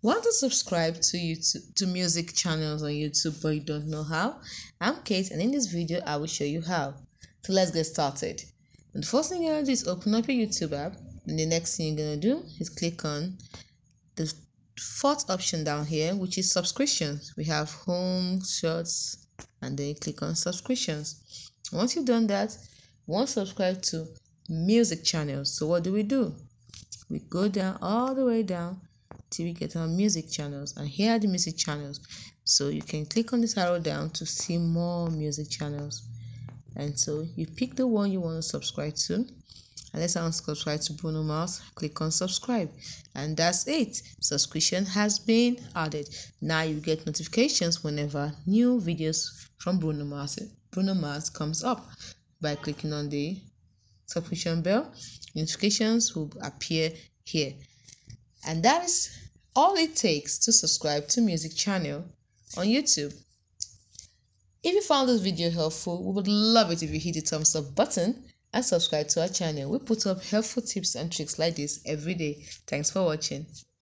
Want to subscribe to YouTube to music channels on YouTube but you don't know how? I'm Kate and in this video I will show you how. So let's get started. And the first thing you're gonna do is open up your YouTube app. And the next thing you're gonna do is click on the fourth option down here, which is subscriptions. We have home, shorts, and then you click on subscriptions. Once you've done that, you want to subscribe to music channels. So what do? We go down all the way down till we get our music channels, and here are the music channels. So you can click on this arrow down to see more music channels, and so you pick the one you want to subscribe to. And let's say I want to subscribe to Bruno Mars. Click on subscribe, and that's it. Subscription has been added. Now you get notifications whenever new videos from Bruno Mars comes up. By clicking on the subscription bell, notifications will appear here. And that is all it takes to subscribe to music channel on YouTube. If you found this video helpful, we would love it if you hit the thumbs up button and subscribe to our channel. We put up helpful tips and tricks like this every day. Thanks for watching.